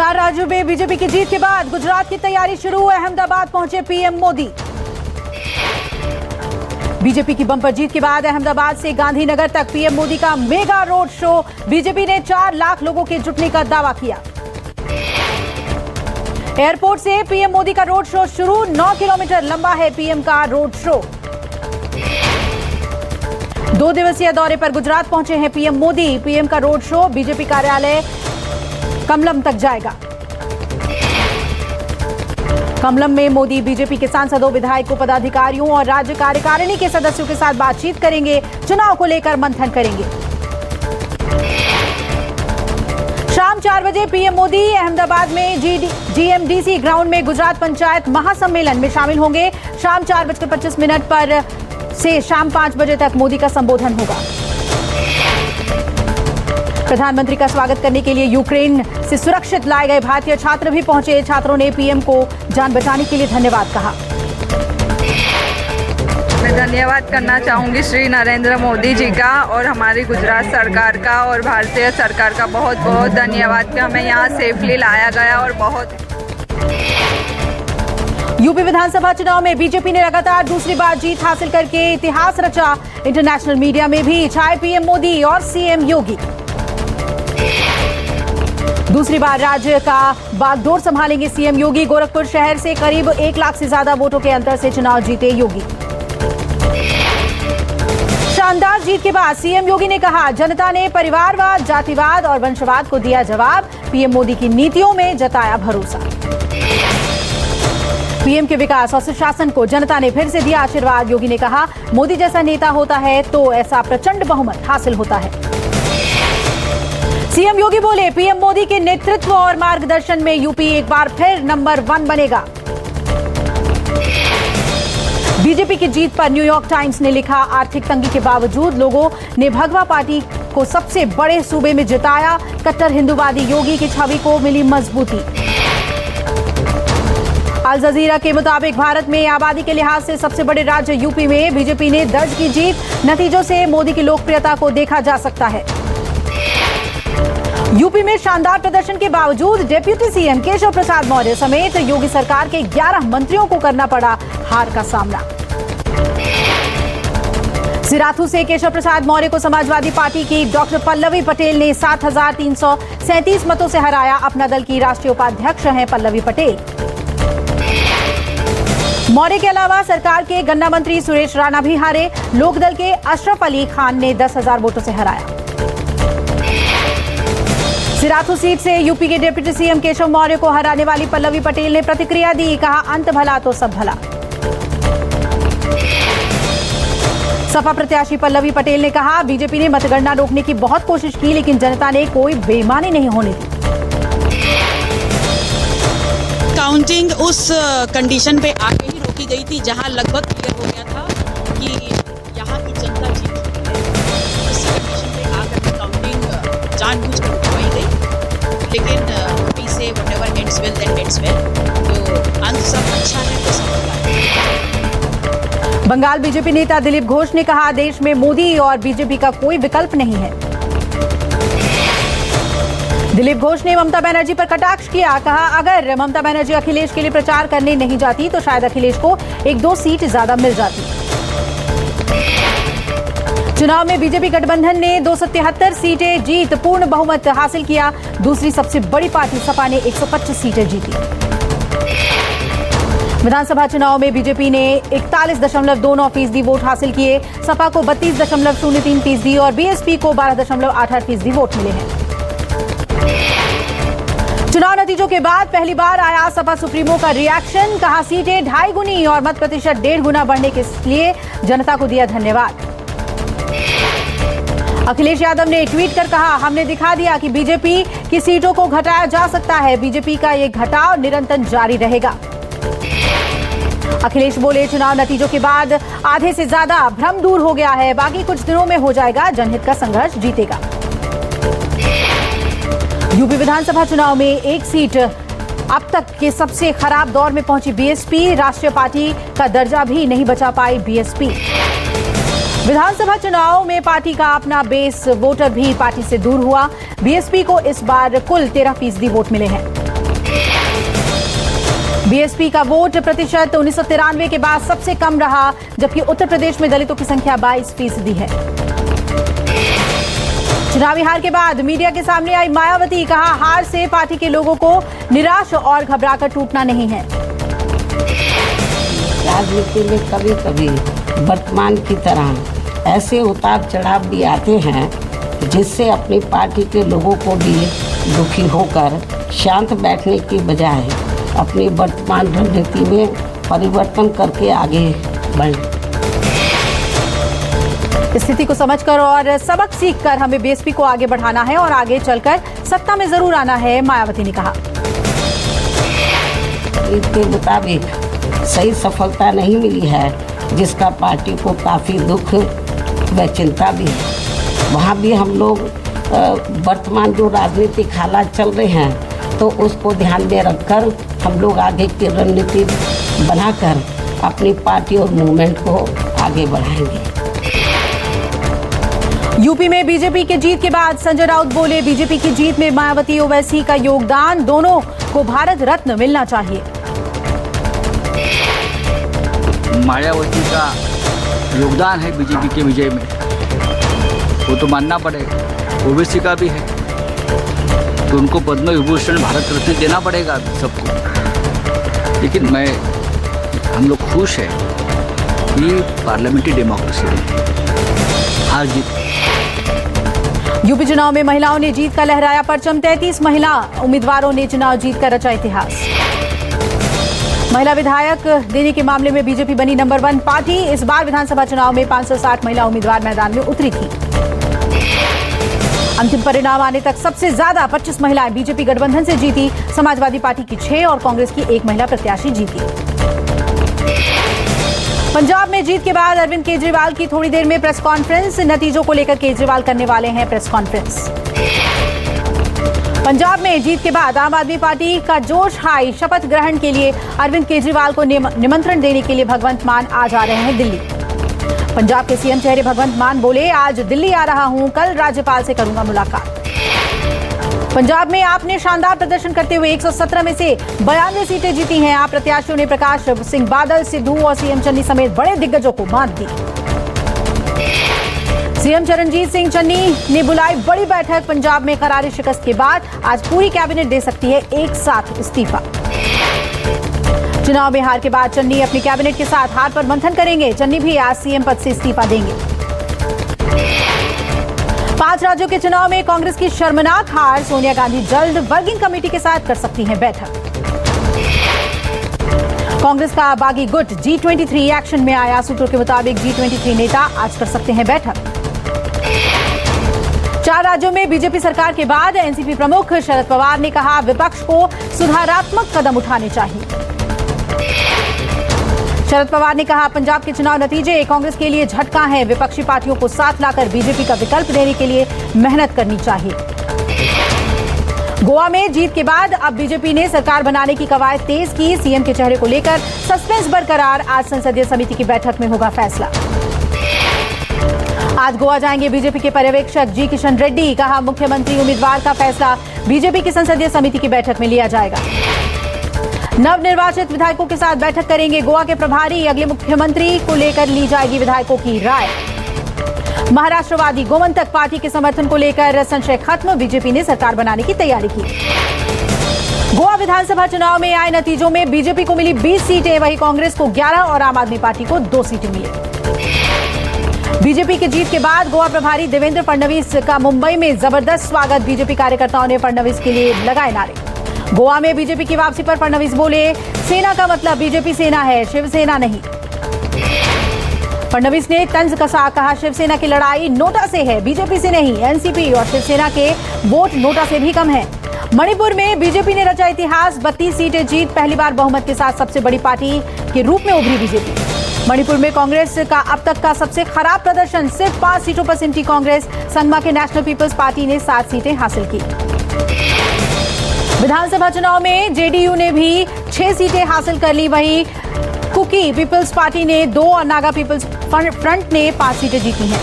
4 राज्यों में बीजेपी की जीत के बाद गुजरात की तैयारी शुरू। अहमदाबाद पहुंचे पीएम मोदी। बीजेपी की बम्पर जीत के बाद अहमदाबाद से गांधीनगर तक पीएम मोदी का मेगा रोड शो। बीजेपी ने 4 लाख लोगों के जुटने का दावा किया। एयरपोर्ट से पीएम मोदी का रोड शो शुरू। 9 किलोमीटर लंबा है पीएम का रोड शो। 2 दिवसीय दौरे पर गुजरात पहुंचे हैं पीएम मोदी। पीएम का रोड शो बीजेपी कार्यालय कमलम तक जाएगा। कमलम में मोदी बीजेपी के सांसदों, विधायकों, पदाधिकारियों और राज्य कार्यकारिणी के सदस्यों के साथ बातचीत करेंगे। चुनाव को लेकर मंथन करेंगे। शाम 4 बजे पीएम मोदी अहमदाबाद में जीएमडीसी ग्राउंड में गुजरात पंचायत महासम्मेलन में शामिल होंगे। शाम 4:25 पर से शाम 5 बजे तक मोदी का संबोधन होगा। प्रधानमंत्री का स्वागत करने के लिए यूक्रेन से सुरक्षित लाए गए भारतीय छात्र भी पहुंचे। छात्रों ने पीएम को जान बचाने के लिए धन्यवाद कहा। मैं धन्यवाद करना चाहूंगी श्री नरेंद्र मोदी जी का और हमारी गुजरात सरकार का और भारतीय सरकार का बहुत बहुत धन्यवाद कि हमें यहाँ सेफली लाया गया। और बहुत यूपी विधानसभा चुनाव में बीजेपी ने लगातार दूसरी बार जीत हासिल करके इतिहास रचा। इंटरनेशनल मीडिया में भी छाए पीएम मोदी और सीएम योगी। दूसरी बार राज्य का बागडोर संभालेंगे सीएम योगी। गोरखपुर शहर से करीब 1 लाख से ज्यादा वोटों के अंतर से चुनाव जीते योगी। शानदार जीत के बाद सीएम योगी ने कहा, जनता ने परिवारवाद, जातिवाद और वंशवाद को दिया जवाब। पीएम मोदी की नीतियों में जताया भरोसा। पीएम के विकास और सुशासन को जनता ने फिर से दिया आशीर्वाद। योगी ने कहा, मोदी जैसा नेता होता है तो ऐसा प्रचंड बहुमत हासिल होता है। सीएम योगी बोले, पीएम मोदी के नेतृत्व और मार्गदर्शन में यूपी एक बार फिर नंबर 1 बनेगा। बीजेपी की जीत पर न्यूयॉर्क टाइम्स ने लिखा, आर्थिक तंगी के बावजूद लोगों ने भगवा पार्टी को सबसे बड़े सूबे में जिताया। कट्टर हिंदूवादी योगी की छवि को मिली मजबूती। अल जजीरा के मुताबिक भारत में आबादी के लिहाज से सबसे बड़े राज्य यूपी में बीजेपी ने दर्ज की जीत। नतीजों से मोदी की लोकप्रियता को देखा जा सकता है। यूपी में शानदार प्रदर्शन के बावजूद डिप्टी सीएम केशव प्रसाद मौर्य समेत योगी सरकार के 11 मंत्रियों को करना पड़ा हार का सामना। सिराथू से केशव प्रसाद मौर्य को समाजवादी पार्टी की डॉक्टर पल्लवी पटेल ने 7,337 मतों से हराया। अपना दल की राष्ट्रीय उपाध्यक्ष हैं पल्लवी पटेल। मौर्य के अलावा सरकार के गन्ना मंत्री सुरेश राणा भी हारे। लोकदल के अशरफ अली खान ने 10,000 वोटों से हराया। सिराथू सीट से यूपी के डिप्टी सीएम केशव मौर्य को हराने वाली पल्लवी पटेल ने प्रतिक्रिया दी। कहा, अंत भला तो सब भला। सपा प्रत्याशी पल्लवी पटेल ने कहा, बीजेपी ने मतगणना रोकने की बहुत कोशिश की लेकिन जनता ने कोई बेईमानी नहीं होने दी। काउंटिंग उस कंडीशन पे आके ही रोकी गई थी जहां लगभग क्लियर हो गया था कि यहाँ की जनता जीत चुकी है। उस कंडीशन पे आकर काउंटिंग जानबूझकर रुकवाई गई, लेकिन we say whatever ends well that ends well. तो अंत सब अच्छा है तो सब भला है। बंगाल बीजेपी नेता दिलीप घोष ने कहा, देश में मोदी और बीजेपी का कोई विकल्प नहीं है। दिलीप घोष ने ममता बनर्जी पर कटाक्ष किया। कहा, अगर ममता बनर्जी अखिलेश के लिए प्रचार करने नहीं जाती तो शायद अखिलेश को 1-2 सीट ज्यादा मिल जाती। चुनाव में बीजेपी गठबंधन ने 273 सीटें जीत पूर्ण बहुमत हासिल किया। दूसरी सबसे बड़ी पार्टी सपा ने 125 सीटें जीती। विधानसभा चुनाव में बीजेपी ने 41.29% वोट हासिल किए। सपा को 32.03% और बीएसपी को 12.88% वोट मिले हैं। चुनाव नतीजों के बाद पहली बार आया सपा सुप्रीमो का रिएक्शन। कहा, सीटें 2.5 गुनी और मत प्रतिशत 1.5 गुना बढ़ने के लिए जनता को दिया धन्यवाद। अखिलेश यादव ने ट्वीट कर कहा, हमने दिखा दिया कि बीजेपी की सीटों को घटाया जा सकता है। बीजेपी का ये घटाव निरंतर जारी रहेगा। अखिलेश बोले, चुनाव नतीजों के बाद आधे से ज्यादा भ्रम दूर हो गया है। बाकी कुछ दिनों में हो जाएगा। जनहित का संघर्ष जीतेगा। यूपी विधानसभा चुनाव में एक सीट अब तक के सबसे खराब दौर में पहुंची बीएसपी। राष्ट्रीय पार्टी का दर्जा भी नहीं बचा पाई बीएसपी। विधानसभा चुनाव में पार्टी का अपना बेस वोटर भी पार्टी से दूर हुआ। बीएसपी को इस बार कुल 13% वोट मिले हैं। बीएसपी का वोट प्रतिशत 1993 के बाद सबसे कम रहा, जबकि उत्तर प्रदेश में दलितों की संख्या 22% है। चुनावी हार के बाद मीडिया के सामने आई मायावती, कहा हार से पार्टी के लोगों को निराश और घबराकर टूटना नहीं है। राजनीति में कभी कभी वर्तमान की तरह ऐसे उतार चढ़ाव भी आते हैं जिससे अपनी पार्टी के लोगों को भी दुखी होकर शांत बैठने की बजाय अपनी वर्तमान रणनीति में परिवर्तन करके आगे बढ़ें। स्थिति को समझकर और सबक सीखकर हमें बीएसपी को आगे बढ़ाना है और आगे चलकर सत्ता में जरूर आना है, मायावती ने कहा। इसके मुताबिक सही सफलता नहीं मिली है, जिसका पार्टी को काफ़ी दुख व चिंता भी है। वहाँ भी हम लोग वर्तमान जो राजनीतिक हालात चल रहे हैं तो उसको ध्यान में रखकर हम लोग आगे की रणनीति बनाकर अपनी पार्टी और मूवमेंट को आगे बढ़ाएंगे। यूपी में बीजेपी की जीत के बाद संजय राउत बोले, बीजेपी की जीत में मायावती ओवैसी का योगदान, दोनों को भारत रत्न मिलना चाहिए। मायावती का योगदान है बीजेपी के विजय में, वो तो मानना पड़ेगा। ओवैसी का भी है तो उनको पद्म विभूषण भारत रत्न देना पड़ेगा सबको। लेकिन हम लोग खुश हैं कि पार्लियामेंट्री डेमोक्रेसी में हार जीत। यूपी चुनाव में महिलाओं ने जीत का लहराया परचम, 33 महिला उम्मीदवारों ने चुनाव जीत कर रचा इतिहास। महिला विधायक देने के मामले में बीजेपी बनी नंबर 1 पार्टी। इस बार विधानसभा चुनाव में 560 महिला उम्मीदवार मैदान में उतरी थी। अंतिम परिणाम आने तक सबसे ज्यादा 25 महिलाएं बीजेपी गठबंधन से जीती। समाजवादी पार्टी की 6 और कांग्रेस की 1 महिला प्रत्याशी जीती। पंजाब में जीत के बाद अरविंद केजरीवाल की थोड़ी देर में प्रेस कॉन्फ्रेंस, नतीजों को लेकर केजरीवाल करने वाले हैं प्रेस कॉन्फ्रेंस। पंजाब में जीत के बाद आम आदमी पार्टी का जोश हाई, शपथ ग्रहण के लिए अरविंद केजरीवाल को निमंत्रण देने के लिए भगवंत मान आज आ रहे हैं दिल्ली। पंजाब के सीएम चेहरे भगवंत मान बोले, आज दिल्ली आ रहा हूं, कल राज्यपाल से करूंगा मुलाकात। पंजाब में आपने शानदार प्रदर्शन करते हुए 117 में से 92 सीटें जीती हैं। आप प्रत्याशियों ने प्रकाश सिंह बादल, सिद्धू और सीएम चन्नी समेत बड़े दिग्गजों को मात दी। सीएम चरणजीत सिंह चन्नी ने बुलाई बड़ी बैठक। पंजाब में करारी शिकस्त के बाद आज पूरी कैबिनेट दे सकती है एक साथ इस्तीफा। चुनाव में हार के बाद चन्नी अपनी कैबिनेट के साथ हार पर मंथन करेंगे। चन्नी भी आज सीएम पद से इस्तीफा देंगे। 5 राज्यों के चुनाव में कांग्रेस की शर्मनाक हार, सोनिया गांधी जल्द वर्किंग कमेटी के साथ कर सकती हैं बैठक। कांग्रेस का बागी गुट G23 एक्शन में आया। सूत्रों के मुताबिक G23 नेता आज कर सकते हैं बैठक। 4 राज्यों में बीजेपी सरकार के बाद एनसीपी प्रमुख शरद पवार ने कहा, विपक्ष को सुधारात्मक कदम उठाने चाहिए। शरद पवार ने कहा, पंजाब के चुनाव नतीजे कांग्रेस के लिए झटका है। विपक्षी पार्टियों को साथ लाकर बीजेपी का विकल्प देने के लिए मेहनत करनी चाहिए। गोवा में जीत के बाद अब बीजेपी ने सरकार बनाने की कवायद तेज की। सीएम के चेहरे को लेकर सस्पेंस बरकरार। आज संसदीय समिति की बैठक में होगा फैसला। आज गोवा जाएंगे बीजेपी के पर्यवेक्षक जी किशन रेड्डी। कहा, मुख्यमंत्री उम्मीदवार का फैसला बीजेपी की संसदीय समिति की बैठक में लिया जाएगा। नवनिर्वाचित विधायकों के साथ बैठक करेंगे गोवा के प्रभारी। अगले मुख्यमंत्री को लेकर ली जाएगी विधायकों की राय। महाराष्ट्रवादी गोमंतक पार्टी के समर्थन को लेकर संशय खत्म। बीजेपी ने सरकार बनाने की तैयारी की। गोवा विधानसभा चुनाव में आए नतीजों में बीजेपी को मिली 20 सीटें, वहीं कांग्रेस को 11 और आम आदमी पार्टी को 2 सीटें मिली। बीजेपी की जीत के बाद गोवा प्रभारी देवेंद्र फडणवीस का मुंबई में जबरदस्त स्वागत। बीजेपी कार्यकर्ताओं ने फडणवीस के लिए लगाए नारे। गोवा में बीजेपी की वापसी पर फडणवीस बोले, सेना का मतलब बीजेपी सेना है, शिवसेना नहीं। फडणवीस ने तंज कसा, कहा, शिवसेना की लड़ाई नोटा से है, बीजेपी से नहीं। एनसीपी और शिवसेना के वोट नोटा से भी कम है। मणिपुर में बीजेपी ने रचा इतिहास। 32 सीटें जीत, पहली बार बहुमत के साथ सबसे बड़ी पार्टी के रूप में उभरी बीजेपी। मणिपुर में कांग्रेस का अब तक का सबसे खराब प्रदर्शन। सिर्फ 5 सीटों पर सिमटी कांग्रेस। संगमा के नेशनल पीपल्स पार्टी ने 7 सीटें हासिल की। विधानसभा चुनाव में जेडीयू ने भी 6 सीटें हासिल कर ली। वहीं कुकी पीपल्स पार्टी ने 2 और नागा पीपल्स फ्रंट ने 5 सीटें जीती हैं।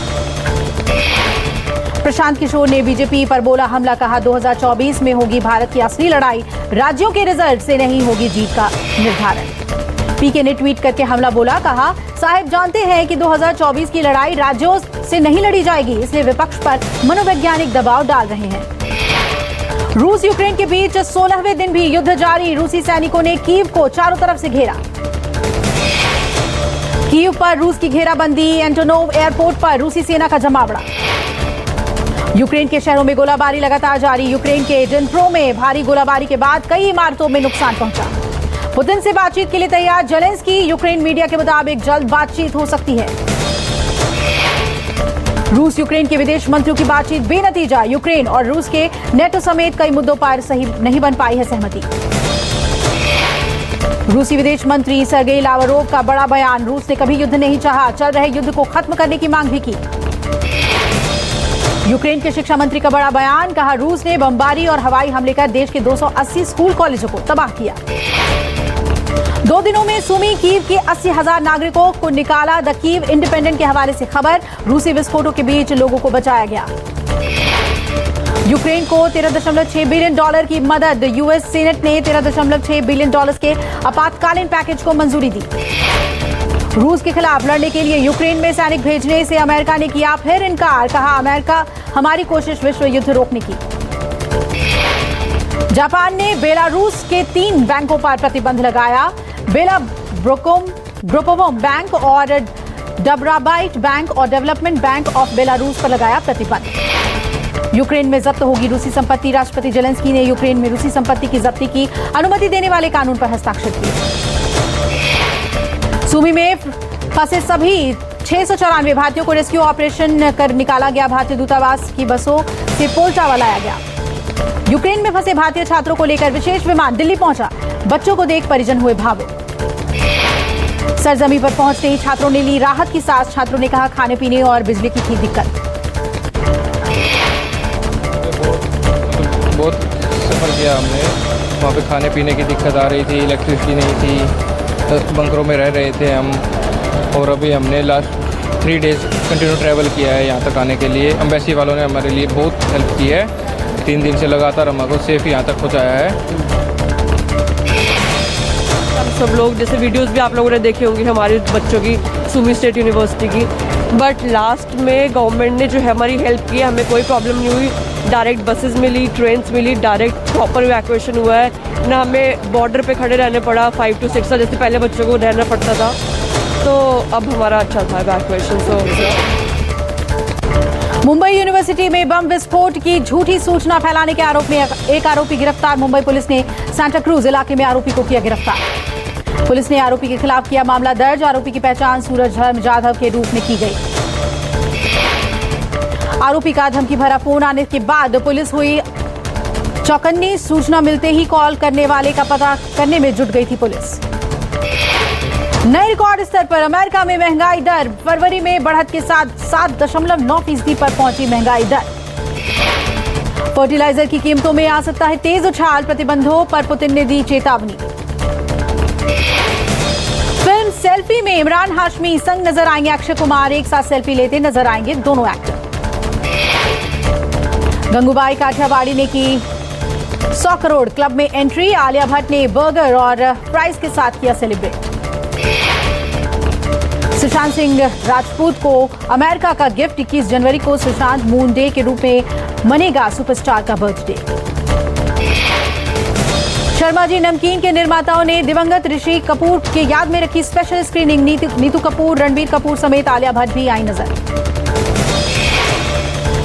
प्रशांत किशोर ने बीजेपी पर बोला हमला, कहा 2024 में होगी भारत की असली लड़ाई, राज्यों के रिजल्ट से नहीं होगी जीत का निर्धारण। पीके ने ट्वीट करके हमला बोला, कहा साहिब जानते हैं कि 2024 की लड़ाई राज्यों से नहीं लड़ी जाएगी, इसलिए विपक्ष पर मनोवैज्ञानिक दबाव डाल रहे हैं। रूस यूक्रेन के बीच 16वें दिन भी युद्ध जारी, रूसी सैनिकों ने कीव को चारों तरफ से घेरा। कीव पर रूस की घेराबंदी, एंटोनोव एयरपोर्ट पर रूसी सेना का जमावड़ा। यूक्रेन के शहरों में गोलाबारी लगातार जारी, यूक्रेन के डिनिप्रो में भारी गोलाबारी के बाद कई इमारतों में नुकसान पहुंचा। पुतिन से बातचीत के लिए तैयार जेलेंस्की, यूक्रेन मीडिया के मुताबिक जल्द बातचीत हो सकती है। रूस यूक्रेन के विदेश मंत्रियों की बातचीत बेनतीजा, यूक्रेन और रूस के नेटो समेत कई मुद्दों पर सही नहीं बन पाई है सहमति। रूसी विदेश मंत्री सर्गेई लावरोव का बड़ा बयान, रूस ने कभी युद्ध नहीं चाहा, चल रहे युद्ध को खत्म करने की मांग भी की। यूक्रेन के शिक्षा मंत्री का बड़ा बयान, कहा रूस ने बमबारी और हवाई हमले कर देश के 280 स्कूल कॉलेजों को तबाह किया। 2 दिनों में सुमी कीव के 80,000 नागरिकों को निकाला, द कीव इंडिपेंडेंट के हवाले से खबर, रूसी विस्फोटों के बीच लोगों को बचाया गया। यूक्रेन को $13.6 बिलियन की मदद, यूएस सीनेट ने $13.6 बिलियन के आपातकालीन पैकेज को मंजूरी दी। रूस के खिलाफ लड़ने के लिए यूक्रेन में सैनिक भेजने से अमेरिका ने किया फिर इनकार, कहा अमेरिका हमारी कोशिश विश्व युद्ध रोकने की। जापान ने बेलारूस के 3 बैंकों पर प्रतिबंध लगाया, बेलाब्रोकोम बैंक और डब्राबाइट बैंक और डेवलपमेंट बैंक ऑफ बेलारूस पर लगाया प्रतिबंध। यूक्रेन में जब्त होगी रूसी संपत्ति, राष्ट्रपति जेलेंस्की ने यूक्रेन में रूसी संपत्ति की जब्ती की अनुमति देने वाले कानून पर हस्ताक्षर किए। सुमी में फंसे सभी 694 भारतीयों को रेस्क्यू ऑपरेशन कर निकाला गया, भारतीय दूतावास की बसों से पोल्टावा लाया गया। यूक्रेन में फंसे भारतीय छात्रों को लेकर विशेष विमान दिल्ली पहुंचा, बच्चों को देख परिजन हुए भावुक। सरजमी पर पहुंचते ही छात्रों ने ली राहत की सांस, छात्रों ने कहा खाने पीने और बिजली की थी दिक्कत। बहुत सफ़र किया हमने, वहाँ पे खाने पीने की दिक्कत आ रही थी, इलेक्ट्रिसिटी नहीं थी, बंकरों में रह रहे थे हम, और अभी हमने लास्ट 3 डेज़ कंटिन्यू ट्रैवल किया है यहाँ तक आने के लिए। एम्बेसी वालों ने हमारे लिए बहुत हेल्प की है, 3 दिन से लगातार हमको सेफ यहाँ तक पहुँचाया है। हम सब लोग जैसे वीडियोस भी आप लोगों ने देखी होंगी हमारे बच्चों की सुमी स्टेट यूनिवर्सिटी की, बट लास्ट में गवर्नमेंट ने जो है हमारी हेल्प की, हमें कोई प्रॉब्लम नहीं हुई, डायरेक्ट बसेस मिली, ट्रेन्स मिली, डायरेक्ट प्रॉपर इवैक्यूएशन हुआ है, ना हमें बॉर्डर पे खड़े रहने पड़ा 5 to 6 जैसे पहले बच्चों को रहना पड़ता था, तो अब हमारा अच्छा था इवैक्यूएशन। मुंबई यूनिवर्सिटी में बम विस्फोट की झूठी सूचना फैलाने के आरोप में एक आरोपी गिरफ्तार, मुंबई पुलिस ने सांता क्रूज इलाके में आरोपी को किया गिरफ्तार। पुलिस ने आरोपी के खिलाफ किया मामला दर्ज, आरोपी की पहचान सूरज धर्म जाधव के रूप में की गई। आरोपी का धमकी भरा फोन आने के बाद पुलिस हुई चौकन्नी, सूचना मिलते ही कॉल करने वाले का पता करने में जुट गई थी पुलिस। नए रिकॉर्ड स्तर पर अमेरिका में महंगाई दर, फरवरी में बढ़त के साथ 7.9% पर पहुंची महंगाई दर। फर्टिलाइजर की कीमतों में आ सकता है तेज उछाल, प्रतिबंधों पर पुतिन ने दी चेतावनी। फिल्म सेल्फी में इमरान हाशमी संग नजर आएंगे अक्षय कुमार, एक साथ सेल्फी लेते नजर आएंगे दोनों एक्टर। गंगूबाई काठियावाड़ी ने की 100 करोड़ क्लब में एंट्री, आलिया भट्ट ने बर्गर और फ्राइज के साथ किया सेलिब्रेट। सुशांत सिंह राजपूत को अमेरिका का गिफ्ट, 21 जनवरी को सुशांत मून डे के रूप में मनेगा सुपरस्टार का बर्थडे। शर्मा जी नमकीन के निर्माताओं ने दिवंगत ऋषि कपूर की याद में रखी स्पेशल स्क्रीनिंग, नीतू कपूर, रणबीर कपूर समेत आलिया भट्ट भी आई नजर।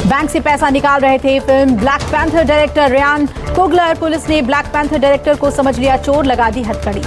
बैंक से पैसा निकाल रहे थे film Black Panther director Ryan Coogler, police ने ब्लैक पैंथर डायरेक्टर को समझ लिया चोर, लगा दी हथकड़ी।